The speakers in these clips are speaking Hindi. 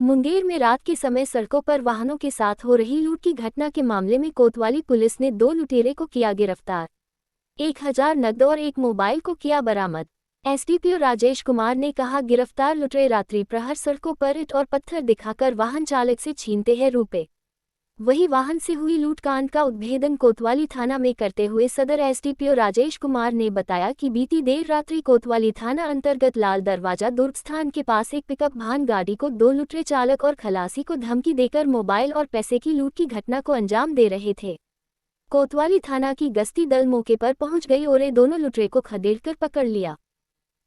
मुंगेर में रात के समय सड़कों पर वाहनों के साथ हो रही लूट की घटना के मामले में कोतवाली पुलिस ने 2 लुटेरे को किया गिरफ्तार। 1000 नकद और एक मोबाइल को किया बरामद। एसडीपीओ राजेश कुमार ने कहा, गिरफ्तार लुटेरे रात्रि प्रहर सड़कों पर ईंट और पत्थर दिखाकर वाहन चालक से छीनते हैं रुपए। वही वाहन से हुई लूटकांड का उद्भेदन कोतवाली थाना में करते हुए सदर एसडीपीओ राजेश कुमार ने बताया कि बीती देर रात्रि कोतवाली थाना अंतर्गत लाल दरवाजा दुर्ग स्थान के पास एक पिकअप वाहन गाड़ी को 2 लुटेरे चालक और खलासी को धमकी देकर मोबाइल और पैसे की लूट की घटना को अंजाम दे रहे थे। कोतवाली थाना की गश्ती दल मौके पर पहुंच गई और ये दोनों लुटेरे को खदेड़कर पकड़ लिया।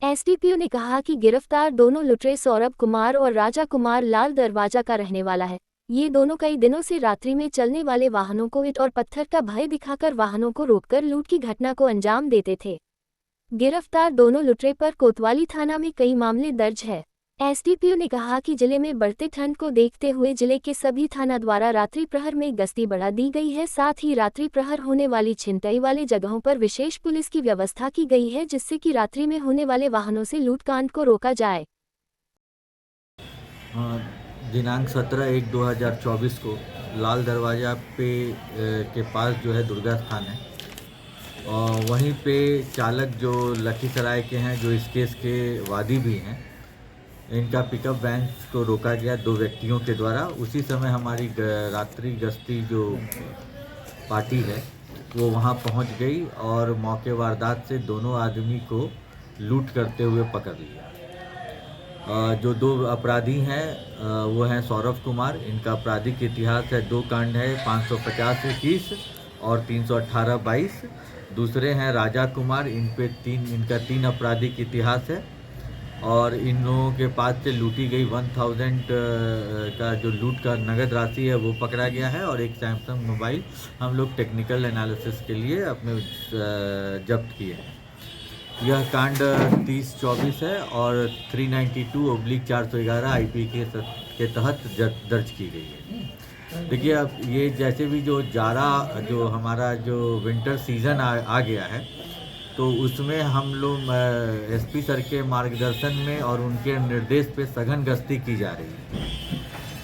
एसडीपीओ ने कहा कि गिरफ्तार दोनों लुटेरे सौरभ कुमार और राजा कुमार लाल दरवाजा का रहने वाला है। ये दोनों कई दिनों से रात्रि में चलने वाले वाहनों को ईंट और पत्थर का भय दिखाकर वाहनों को रोककर लूट की घटना को अंजाम देते थे। गिरफ्तार दोनों लुटेरे पर कोतवाली थाना में कई मामले दर्ज है। एसडीपीओ ने कहा कि जिले में बढ़ते ठंड को देखते हुए जिले के सभी थाना द्वारा रात्रि प्रहर में गश्ती बढ़ा दी गई है। साथ ही रात्रि प्रहर होने वाली छिनतई वाले जगहों पर विशेष पुलिस की व्यवस्था की गई है, जिससे कि रात्रि में होने वाले वाहनों से लूटकांड को रोका जाए। दिनांक 17/1/2024 को लाल दरवाज़ा पे के पास जो है दुर्गा स्थान है, और वहीं पे चालक जो लखीसराय के हैं, जो इस केस के वादी भी हैं, इनका पिकअप वैन को रोका गया 2 व्यक्तियों के द्वारा। उसी समय हमारी रात्रि गश्ती जो पार्टी है वो वहां पहुंच गई और मौके वारदात से दोनों आदमी को लूट करते हुए पकड़ लिया। जो 2 अपराधी हैं वो हैं सौरभ कुमार, इनका आपराधिक इतिहास है 2 कांड है 550-21 और 318-22। दूसरे हैं राजा कुमार, इनका 3 आपराधिक इतिहास है, और इन लोगों के पास से लूटी गई 1000 का जो लूट का नगद राशि है वो पकड़ा गया है, और एक सैमसंग मोबाइल हम लोग टेक्निकल एनालिसिस के लिए अपने जब्त किए हैं। यह कांड 30-24 है और 392/411 आईपी के तहत दर्ज की गई है। देखिए, अब ये जैसे भी जो हमारा जो विंटर सीज़न आ गया है, तो उसमें हम लोग एसपी सर के मार्गदर्शन में और उनके निर्देश पे सघन गश्ती की जा रही है।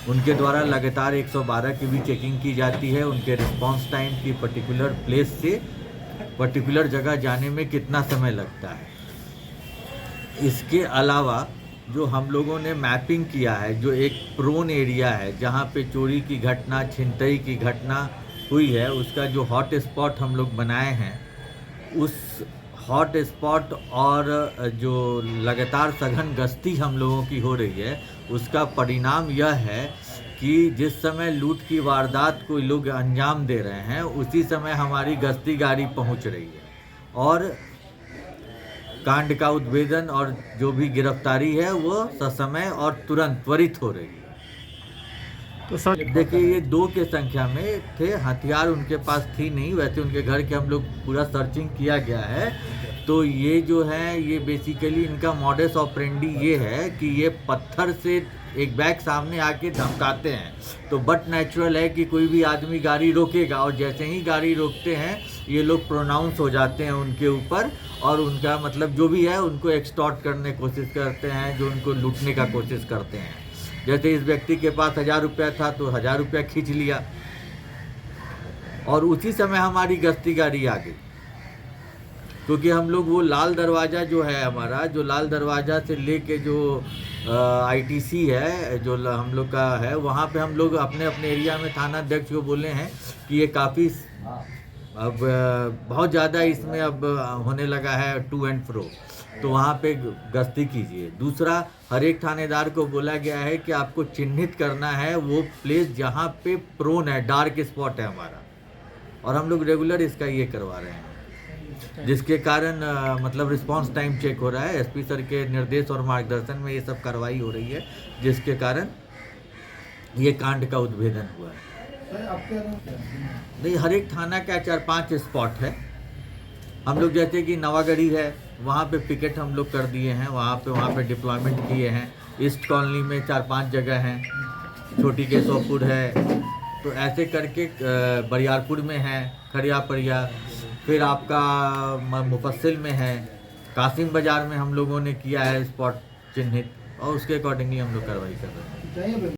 उनके द्वारा लगातार 112 की भी चेकिंग की जाती है। उनके रिस्पांस टाइम की पर्टिकुलर प्लेस से पर्टिकुलर जगह जाने में कितना समय लगता है। इसके अलावा जो हम लोगों ने मैपिंग किया है, जो एक प्रोन एरिया है जहाँ पे चोरी की घटना, छिनतई की घटना हुई है, उसका जो हॉट स्पॉट हम लोग बनाए हैं, उस हॉट स्पॉट और जो लगातार सघन गश्ती हम लोगों की हो रही है, उसका परिणाम यह है कि जिस समय लूट की वारदात को लोग अंजाम दे रहे हैं, उसी समय हमारी गश्ती गाड़ी पहुंच रही है और कांड का उद्भेदन और जो भी गिरफ्तारी है वो ससमय और तुरंत त्वरित हो रही है। तो सर देखिए, ये 2 के संख्या में थे, हथियार उनके पास थी नहीं। वैसे उनके घर के हम लोग पूरा सर्चिंग किया गया है, तो ये जो है ये बेसिकली इनका मॉडस ऑपरेंडी ये है कि ये पत्थर से एक बैग सामने आके धमकाते हैं, तो बट नेचुरल है कि कोई भी आदमी गाड़ी रोकेगा, और जैसे ही गाड़ी रोकते हैं ये लोग प्रोनाउंस हो जाते हैं उनके ऊपर, और उनका मतलब जो भी है उनको एक्सटॉर्ट करने की कोशिश करते हैं, जो उनको लूटने का कोशिश करते हैं। जैसे इस व्यक्ति के पास 1000 रुपया था तो 1000 रुपया खींच लिया, और उसी समय हमारी गश्ती गाड़ी आ गई, क्योंकि हम लोग वो लाल दरवाज़ा जो है हमारा, जो लाल दरवाज़ा से लेके जो आईटीसी है जो हम लोग का है, वहाँ पे हम लोग अपने अपने एरिया में थाना अध्यक्ष को बोले हैं कि ये काफ़ी अब बहुत ज़्यादा इसमें अब होने लगा है टू एंड फ्रो, तो वहाँ पे गश्ती कीजिए। दूसरा, हर एक थानेदार को बोला गया है कि आपको चिन्हित करना है वो प्लेस जहाँ पे प्रोन है, डार्क स्पॉट है हमारा, और हम लोग रेगुलर इसका ये करवा रहे हैं, जिसके कारण मतलब रिस्पांस टाइम चेक हो रहा है। एसपी सर के निर्देश और मार्गदर्शन में ये सब कार्रवाई हो रही है, जिसके कारण ये कांड का उद्भेदन हुआ है। नहीं, हर एक थाना का 4-5 स्पॉट है। हम लोग जैसे कि नवागढ़ी है, वहाँ पे पिकेट हम लोग कर दिए हैं, वहाँ पे डिप्लॉयमेंट किए हैं। ईस्ट कॉलोनी में 4-5 जगह हैं, छोटी केशवपुर है, तो ऐसे करके बरियारपुर में है, खड़िया परिया, फिर आपका मुफस्सिल में है, कासिम बाज़ार में हम लोगों ने किया है स्पॉट चिन्हित, और उसके अकॉर्डिंगली हम लोग कार्रवाई कर रहे हैं।